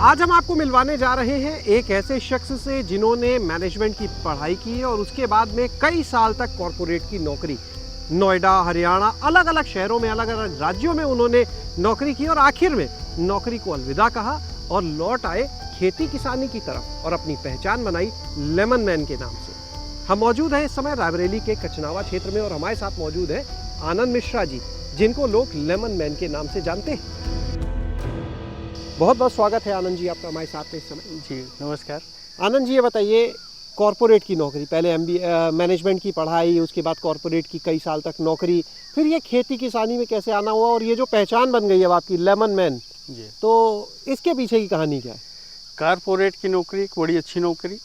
आज हम आपको मिलवाने जा रहे हैं एक ऐसे शख्स से जिन्होंने मैनेजमेंट की पढ़ाई की है और उसके बाद में कई साल तक कॉरपोरेट की नौकरी नोएडा, हरियाणा, अलग अलग शहरों में, अलग अलग राज्यों में उन्होंने नौकरी की और आखिर में नौकरी को अलविदा कहा और लौट आए खेती किसानी की तरफ और अपनी पहचान बनाई लेमन मैन के नाम से। हम मौजूद हैं इस समय रायबरेली के कचनावा क्षेत्र में और हमारे साथ मौजूद है आनंद मिश्रा जी, जिनको लोग लेमन मैन के नाम से जानते हैं। बहुत बहुत स्वागत है आनंद जी आपका हमारे साथ इस समय। जी नमस्कार। आनंद जी ये बताइए, कॉरपोरेट की नौकरी, पहले मैनेजमेंट की पढ़ाई, उसके बाद कॉरपोरेट की कई साल तक नौकरी, फिर ये खेती किसानी में कैसे आना हुआ और ये जो पहचान बन गई है आपकी लेमन मैन, जी तो इसके पीछे की कहानी क्या है? कॉरपोरेट की नौकरी एक बड़ी अच्छी नौकरी,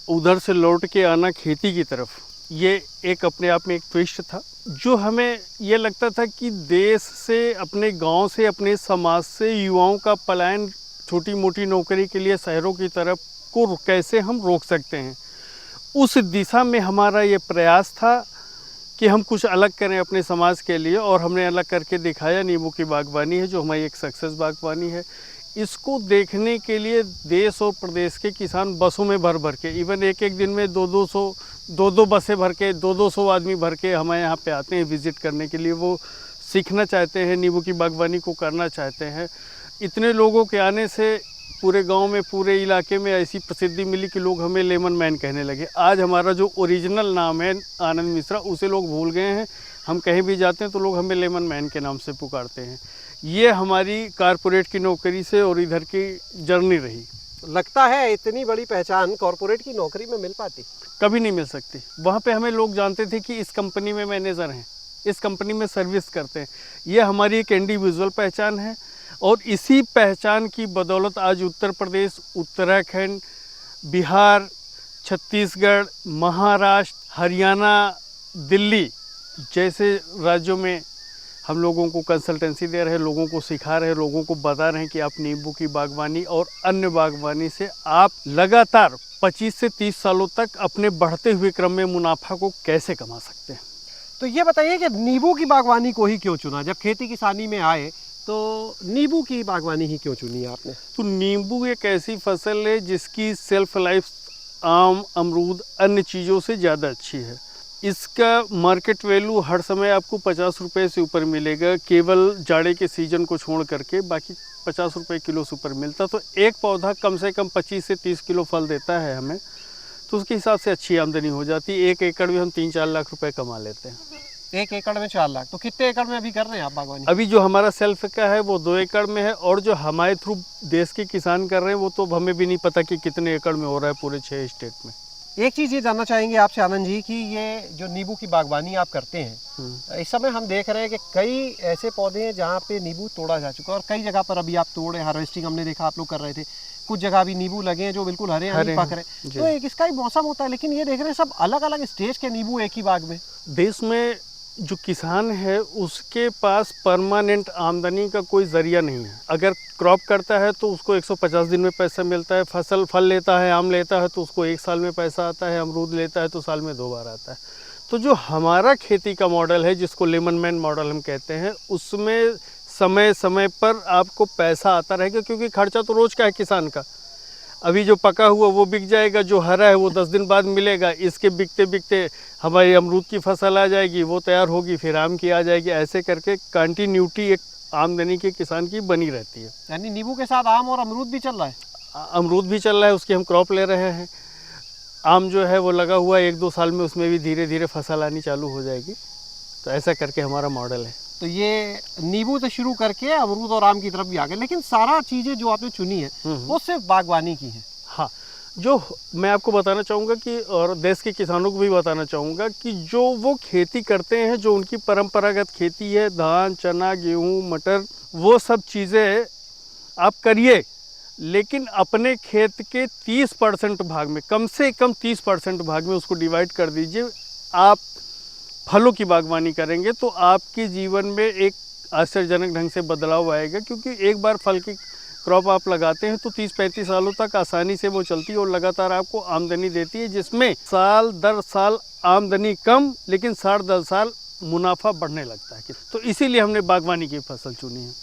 उधर से लौट के आना खेती की तरफ, ये एक अपने आप में एक ट्विस्ट था जो हमें ये लगता था कि देश से, अपने गांव से, अपने समाज से युवाओं का पलायन छोटी मोटी नौकरी के लिए शहरों की तरफ को कैसे हम रोक सकते हैं। उस दिशा में हमारा ये प्रयास था कि हम कुछ अलग करें अपने समाज के लिए, और हमने अलग करके दिखाया। नींबू की बागवानी है जो हमारी एक सक्सेस बागवानी है। इसको देखने के लिए देश और प्रदेश के किसान बसों में भर भर के, इवन एक एक दिन में दो बसें भर के, 200 आदमी भर के हमारे यहाँ पे आते हैं विज़िट करने के लिए। वो सीखना चाहते हैं, नींबू की बागवानी को करना चाहते हैं। इतने लोगों के आने से पूरे गांव में, पूरे इलाके में ऐसी प्रसिद्धि मिली कि लोग हमें लेमन मैन कहने लगे। आज हमारा जो ओरिजिनल नाम है आनंद मिश्रा, उसे लोग भूल गए हैं। हम कहीं भी जाते हैं तो लोग हमें लेमन मैन के नाम से पुकारते हैं। ये हमारी कॉरपोरेट की नौकरी से और इधर की जर्नी रही। लगता है इतनी बड़ी पहचान कॉरपोरेट की नौकरी में मिल पाती? कभी नहीं मिल सकती। वहाँ पे हमें लोग जानते थे कि इस कंपनी में मैनेजर हैं, इस कंपनी में सर्विस करते हैं। ये हमारी एक इंडिविजुअल पहचान है और इसी पहचान की बदौलत आज उत्तर प्रदेश, उत्तराखंड, बिहार, छत्तीसगढ़, महाराष्ट्र, हरियाणा, दिल्ली जैसे राज्यों में हम लोगों को कंसल्टेंसी दे रहे हैं, लोगों को सिखा रहे हैं, लोगों को बता रहे हैं कि आप नींबू की बागवानी और अन्य बागवानी से आप लगातार 25 से 30 सालों तक अपने बढ़ते हुए क्रम में मुनाफा को कैसे कमा सकते हैं। तो ये बताइए कि नींबू की बागवानी को ही क्यों चुना? जब खेती किसानी में आए तो नींबू की बागवानी ही क्यों चुनी आपने? तो नींबू एक ऐसी फसल है जिसकी सेल्फ लाइफ आम, अमरूद, अन्य चीज़ों से ज़्यादा अच्छी है। इसका मार्केट वैल्यू हर समय आपको 50 रुपये से ऊपर मिलेगा, केवल जाड़े के सीज़न को छोड़ करके बाकी 50 रुपये किलो से ऊपर मिलता। तो एक पौधा कम से कम 25 से 30 किलो फल देता है हमें, तो उसके हिसाब से अच्छी आमदनी हो जाती है। 1 एकड़ में हम 3-4 लाख रुपए कमा लेते हैं। 1 एकड़ में 4 लाख? तो कितने एकड़ में अभी कर रहे हैं आप बागवानी? अभी जो हमारा सेल्फ का है वो 2 एकड़ में है, और जो हमारे थ्रू देश के किसान कर रहे हैं वो तो हमें भी नहीं पता कि कितने एकड़ में हो रहा है पूरे 6 स्टेट में। एक चीज़ ये जानना चाहेंगे आपसे आनंद जी कि ये जो नींबू की बागवानी आप करते हैं, इस समय हम देख रहे हैं कि कई ऐसे पौधे हैं जहाँ पे नींबू तोड़ा जा चुका है और कई जगह पर अभी आप तोड़े, हार्वेस्टिंग हमने देखा आप लोग कर रहे थे। कुछ जगह भी नींबू लगे हैं जो बिल्कुल हरे पक रहे हैं। तो एक इसका ही मौसम होता है, लेकिन ये देख रहे हैं सब अलग अलग स्टेज के नींबू एक ही बाग में। देश में जो किसान है उसके पास परमानेंट आमदनी का कोई ज़रिया नहीं है। अगर क्रॉप करता है तो उसको 150 दिन में पैसा मिलता है, फल लेता है, आम लेता है तो उसको 1 साल में पैसा आता है, अमरूद लेता है तो साल में 2 बार आता है। तो जो हमारा खेती का मॉडल है जिसको लेमन मैन मॉडल हम कहते हैं, उसमें समय समय पर आपको पैसा आता रहेगा, क्योंकि खर्चा तो रोज़ का है किसान का। अभी जो पका हुआ वो बिक जाएगा, जो हरा है वो 10 दिन बाद मिलेगा। इसके बिकते बिकते हमारी अमरूद की फसल आ जाएगी, वो तैयार होगी, फिर आम की आ जाएगी। ऐसे करके कंटिन्यूटी एक आमदनी के किसान की बनी रहती है। यानी नींबू के साथ आम और अमरूद भी चल रहा है? अमरूद भी चल रहा है, उसकी हम क्रॉप ले रहे हैं। आम जो है वो लगा हुआ है, 1-2 साल में उसमें भी धीरे धीरे फसल आनी चालू हो जाएगी। तो ऐसा करके हमारा मॉडल है। तो ये नींबू से शुरू करके अमरूद और आम की तरफ भी आ गए, लेकिन सारा चीज़ें जो आपने चुनी है वो सिर्फ बागवानी की है। हाँ, जो मैं आपको बताना चाहूँगा कि, और देश के किसानों को भी बताना चाहूँगा कि जो वो खेती करते हैं, जो उनकी परंपरागत खेती है, धान, चना, गेहूँ, मटर, वो सब चीज़ें आप करिए, लेकिन अपने खेत के 30% भाग में, कम से कम 30% भाग में उसको डिवाइड कर दीजिए। आप फलों की बागवानी करेंगे तो आपके जीवन में एक आश्चर्यजनक ढंग से बदलाव आएगा, क्योंकि एक बार फल की क्रॉप आप लगाते हैं तो 30-35 सालों तक आसानी से वो चलती है और लगातार आपको आमदनी देती है, जिसमें साल दर साल आमदनी कम लेकिन साल दर साल मुनाफा बढ़ने लगता है। तो इसीलिए हमने बागवानी की फसल चुनी है।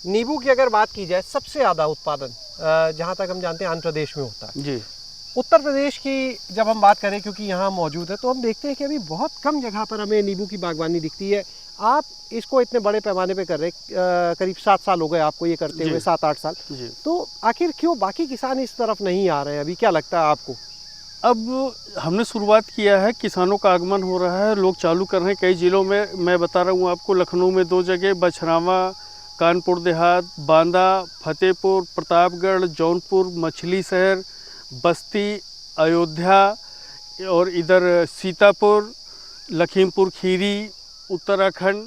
नींबू की अगर बात की जाए, सबसे ज़्यादा उत्पादन जहाँ तक हम जानते हैं आंध्र प्रदेश में होता है। जी। उत्तर प्रदेश की जब हम बात करें, क्योंकि यहाँ मौजूद है, तो हम देखते हैं कि अभी बहुत कम जगह पर हमें नींबू की बागवानी दिखती है। आप इसको इतने बड़े पैमाने पे कर रहे हैं, करीब 7 साल हो गए आपको ये करते हुए, 7-8 साल। जी। तो आखिर क्यों बाकी किसान इस तरफ नहीं आ रहे हैं? अभी क्या लगता है आपको? अब हमने शुरुआत किया है, किसानों का आगमन हो रहा है, लोग चालू कर रहे हैं कई ज़िलों में। मैं बता रहा हूँ आपको, लखनऊ में 2 जगह, बछरावा, कानपुर देहात, बांदा, फतेहपुर, प्रतापगढ़, जौनपुर, मछली शहर, बस्ती, अयोध्या और इधर सीतापुर, लखीमपुर खीरी, उत्तराखंड,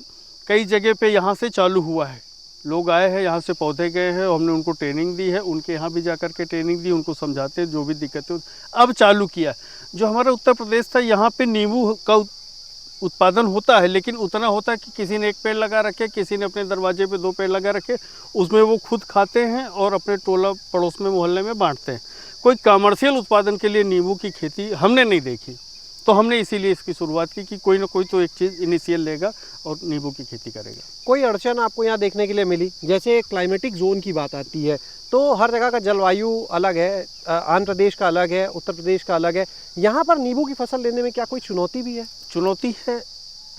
कई जगह पे यहाँ से चालू हुआ है। लोग आए हैं, यहाँ से पौधे गए हैं, हमने उनको ट्रेनिंग दी है, उनके यहाँ भी जाकर के ट्रेनिंग दी, उनको समझाते हैं जो भी दिक्कतें। अब चालू किया। जो हमारा उत्तर प्रदेश था, यहाँ पे नींबू का उत्पादन होता है, लेकिन उतना होता है कि किसी ने 1 पेड़ लगा रखे, किसी ने अपने दरवाजे पे 2 पेड़ लगा रखे, उसमें वो खुद खाते हैं और अपने टोला पड़ोस में, मोहल्ले में बांटते हैं। कोई कमर्शियल उत्पादन के लिए नींबू की खेती हमने नहीं देखी, तो हमने इसीलिए इसकी शुरुआत की कि कोई ना कोई तो एक चीज़ इनिशियल लेगा और नींबू की खेती करेगा। कोई अड़चन आपको यहाँ देखने के लिए मिली? जैसे क्लाइमेटिक जोन की बात आती है, तो हर जगह का जलवायु अलग है, आंध्र प्रदेश का अलग है, उत्तर प्रदेश का अलग है। यहाँ पर नींबू की फसल लेने में क्या कोई चुनौती भी है? चुनौती है,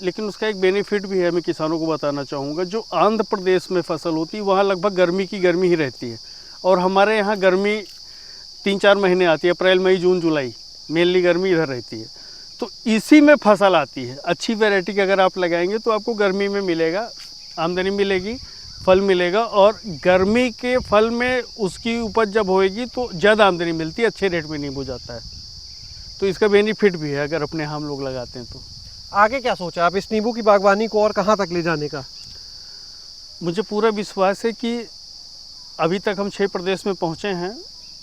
लेकिन उसका एक बेनिफिट भी है, मैं किसानों को बताना चाहूँगा। जो आंध्र प्रदेश में फसल होती है, वहाँ लगभग गर्मी की गर्मी ही रहती है, और हमारे यहाँ गर्मी 3-4 महीने आती है, अप्रैल, मई, जून, जुलाई, मेनली गर्मी इधर रहती है। तो इसी में फसल आती है। अच्छी वैरायटी की अगर आप लगाएंगे तो आपको गर्मी में मिलेगा, आमदनी मिलेगी, फल मिलेगा, और गर्मी के फल में उसकी उपज जब होएगी तो ज़्यादा आमदनी मिलती है, अच्छे रेट में नींबू जाता है। तो इसका बेनिफिट भी है अगर अपने हम लोग लगाते हैं तो। आगे क्या सोचा आप इस नींबू की बागवानी को और कहाँ तक ले जाने का? मुझे पूरा विश्वास है कि अभी तक हम 6 प्रदेश में पहुँचे हैं,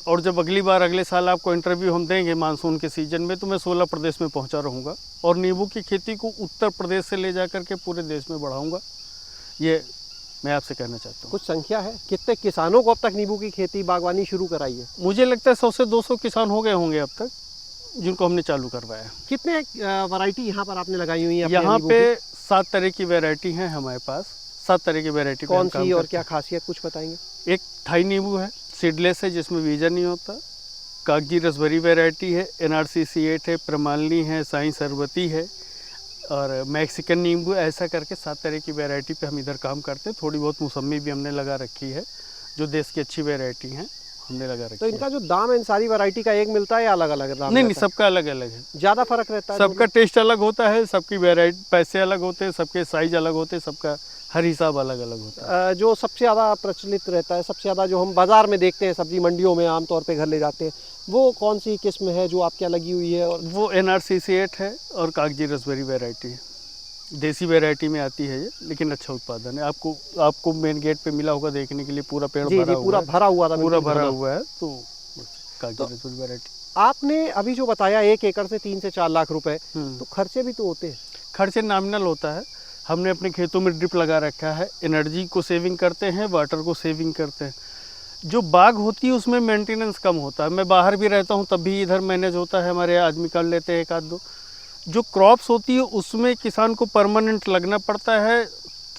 और जब अगली बार अगले साल आपको इंटरव्यू हम देंगे मानसून के सीज़न में, तो मैं 16 प्रदेश में पहुंचा रहूँगा, और नींबू की खेती को उत्तर प्रदेश से ले जा कर के पूरे देश में बढ़ाऊँगा। ये मैं आपसे कहना चाहता हूँ। कुछ संख्या है, कितने किसानों को अब तक नींबू की खेती बागवानी शुरू कराई है? मुझे लगता है 100 से 200 किसान हो गए होंगे अब तक, जिनको हमने चालू करवाया। कितने वैरायटी यहाँ पर आपने लगाई हुई है? यहाँ पे 7 तरह की वैरायटी हैं हमारे पास। 7 तरह की वैरायटी कौन सी और क्या खासियत कुछ बताएंगे? एक थाई नींबू है, सीडलेस है, जिसमें बीजा नहीं होता। कागजी रसभरी वैरायटी है, NRCC 8 है, प्रमालनी है, साई सरबती है, और मैक्सिकन नींबू। ऐसा करके 7 तरह की वैरायटी पे हम इधर काम करते हैं। थोड़ी बहुत मौसमी भी हमने लगा रखी है, जो देश की अच्छी वैरायटी हैं हमने लगा रखी तो इनका जो दाम है इन सारी वैरायटी का एक मिलता है या अलग अलग दाम? नहीं, सबका अलग अलग है। ज़्यादा फर्क रहता है? सबका टेस्ट अलग होता है, सबकी वैरायटी पैसे अलग होते हैं, सबके साइज अलग होते हैं, सबका हर हिसाब अलग अलग होता है। जो सबसे ज़्यादा प्रचलित रहता है, सबसे ज़्यादा जो हम बाज़ार में देखते हैं, सब्जी मंडियों में आमतौर पे घर ले जाते हैं, वो कौन सी किस्म है जो आपके यहाँ लगी हुई है? और वो NRCC 8 है और कागजी रसभरी वैरायटी है। देसी वैरायटी में आती है ये, लेकिन अच्छा उत्पादन है। आपको मेन गेट पे मिला होगा देखने के लिए, पूरा पेड़ जी, पूरा भरा हुआ था, पूरा भरा हुआ है। तो कागजी रसभरी वैरायटी। आपने अभी जो बताया 1 एकड़ से 3 से 4 लाख रुपए, तो खर्चे भी तो होते हैं? खर्चे नॉमिनल होता है। हमने अपने खेतों में ड्रिप लगा रखा है, एनर्जी को सेविंग करते हैं, वाटर को सेविंग करते हैं। जो बाग होती है उसमें मेंटेनेंस कम होता है। मैं बाहर भी रहता हूँ तब भी इधर मैनेज होता है, हमारे आदमी कर लेते हैं 1-2। जो क्रॉप्स होती है उसमें किसान को परमानेंट लगना पड़ता है,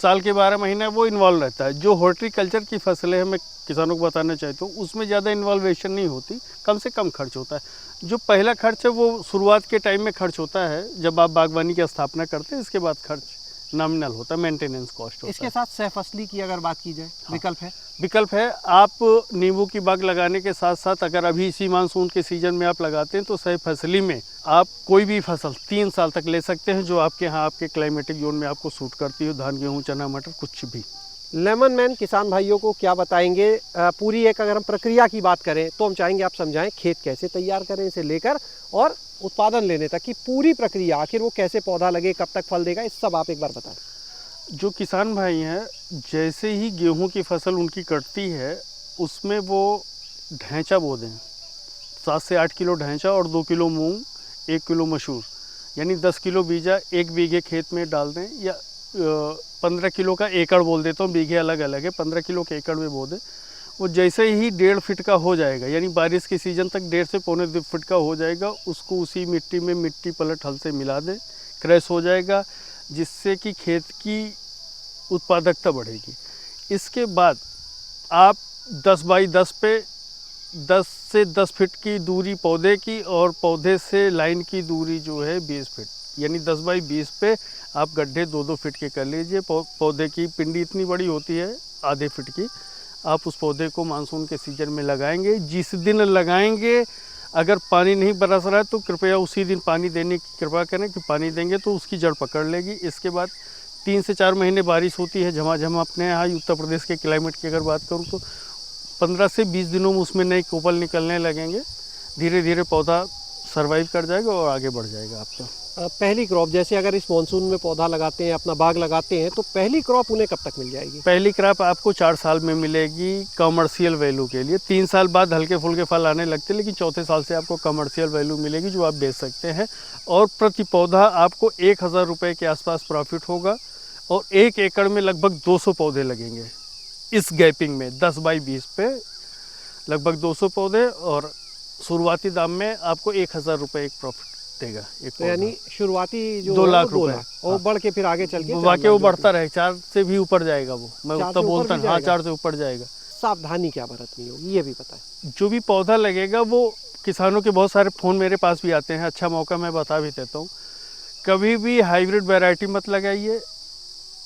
साल के 12 महीने वो इन्वॉल्व रहता है। जो हॉर्टिकल्चर की फसलें हैं, मैं किसानों को बताना चाहता हूँ, उसमें ज़्यादा इन्वॉल्वेशन नहीं होती, कम से कम खर्च होता है। जो पहला खर्च है वो शुरुआत के टाइम में खर्च होता है, जब आप बागवानी की स्थापना करते हैं। इसके बाद खर्च नॉमिनल होता है, मेंटेनेंस कॉस्ट होता है। इसके साथ सहफसली की अगर बात की जाए, विकल्प है? विकल्प है। आप नींबू की बाग लगाने के साथ साथ अगर अभी इसी मानसून के सीजन में आप लगाते हैं तो सही फसली में आप कोई भी फसल 3 साल तक ले सकते हैं, जो आपके यहाँ आपके क्लाइमेटिक जोन में आपको सूट करती हो। धान, गेहूँ, चना, मटर, कुछ भी। लेमन मैन किसान भाइयों को क्या बताएंगे? पूरी एक अगर हम प्रक्रिया की बात करें तो हम चाहेंगे आप समझाएं, खेत कैसे तैयार करें इसे लेकर और उत्पादन लेने तक की पूरी प्रक्रिया, आखिर वो कैसे पौधा लगे, कब तक फल देगा, इस सब आप एक बार बताएं। जो किसान भाई हैं, जैसे ही गेहूं की फसल उनकी कटती है, उसमें वो ढैंचा बो दें। 7 से 8 किलो ढैंचा और 2 किलो मूंग, 1 किलो मसूर, यानी 10 किलो बीजा 1 बीघे खेत में डाल दें, या 15 किलो का एकड़ बोल देता हूँ, बीघे अलग अलग है, 15 किलो के एकड़ में बो दें। वो जैसे ही 1.5 फीट का हो जाएगा, यानी बारिश के सीज़न तक 1.5 से पौने 2 फीट का हो जाएगा, उसको उसी मिट्टी में मिट्टी पलट हल से मिला दें, क्रैश हो जाएगा, जिससे कि खेत की उत्पादकता बढ़ेगी। इसके बाद आप 10 बाई 10 पे 10 से 10 फीट की दूरी पौधे की और पौधे से लाइन की दूरी जो है 20 फीट, यानी 10 बाई 20 पे आप गड्ढे 2-2 फीट के कर लीजिए। पौधे की पिंडी इतनी बड़ी होती है आधे फीट की। आप उस पौधे को मानसून के सीजन में लगाएंगे। जिस दिन लगाएंगे अगर पानी नहीं बरस रहा है तो कृपया उसी दिन पानी देने की कृपा करें कि पानी देंगे तो उसकी जड़ पकड़ लेगी। इसके बाद 3 से 4 महीने बारिश होती है झमाझम। अपने यहाँ उत्तर प्रदेश के क्लाइमेट की अगर बात करूँ तो 15 से 20 दिनों में उसमें नए कोपल निकलने लगेंगे। धीरे धीरे पौधा सर्वाइव कर जाएगा और आगे बढ़ जाएगा आपका। पहली क्रॉप जैसे अगर इस मानसून में पौधा लगाते हैं, अपना बाग लगाते हैं, तो पहली क्रॉप उन्हें कब तक मिल जाएगी? पहली क्रॉप आपको 4 साल में मिलेगी कमर्शियल वैल्यू के लिए। 3 साल बाद हल्के फुल्के फल आने लगते हैं, लेकिन चौथे साल से आपको कमर्शियल वैल्यू मिलेगी जो आप बेच सकते हैं। और प्रति पौधा आपको 1000 रुपये के आसपास प्रॉफिट होगा और 1 एकड़ में लगभग 200 पौधे लगेंगे। इस गैपिंग में 10 बाई 20 पे लगभग 200 पौधे और शुरुआती दाम में आपको 1000 रुपये एक प्रॉफिट देगा एक तो यानी शुरुआती जो 2 है लाख वो 2 रुपए लाख और बढ़ के फिर आगे चल के 4 बाकी वो लाख बढ़ता रहे, 4 से भी ऊपर जाएगा वो। मैं 4 उतना से ऊपर बोलता भी हूँ, हाँ जाएगा। 4 से ऊपर जाएगा। सावधानी क्या बरतनी होगी ये भी बताएं। जो भी पौधा लगेगा वो किसानों के बहुत सारे फ़ोन मेरे पास भी आते हैं, अच्छा मौका मैं बता भी देता हूँ। कभी भी हाइब्रिड वैरायटी मत लगाइए,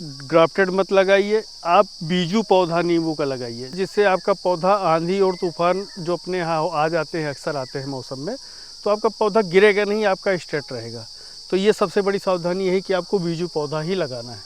ग्राफ्टेड मत लगाइए, आप बीजू पौधा नींबू का लगाइए, जिससे आपका पौधा आंधी और तूफान जो अपने यहाँ आ जाते हैं, अक्सर आते हैं मौसम में, तो आपका पौधा गिरेगा नहीं, आपका स्ट्रेट रहेगा। तो ये सबसे बड़ी सावधानी यही कि आपको बीजू पौधा ही लगाना है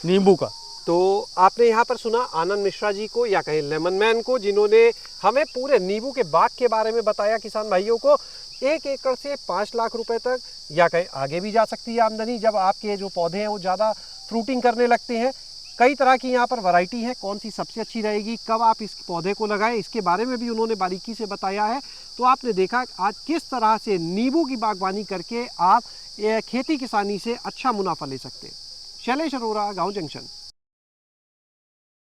नींबू का। तो आपने यहाँ पर सुना आनंद मिश्रा जी को या कहीं लेमन मैन को, जिन्होंने हमें पूरे नींबू के बाग के बारे में बताया किसान भाइयों को। 1 एकड़ से 5 लाख रुपए तक या कहीं आगे भी जा सकती है आमदनी जब आपके जो पौधे हैं वो ज़्यादा फ्रूटिंग करने लगते हैं। कई तरह की यहाँ पर वैरायटी है, कौन सी सबसे अच्छी रहेगी, कब आप इस पौधे को लगाएं, इसके बारे में भी उन्होंने बारीकी से बताया है। तो आपने देखा आज किस तरह से नींबू की बागवानी करके आप खेती किसानी से अच्छा मुनाफा ले सकते हैं। शैलेश अरोरा, गाँव जंक्शन।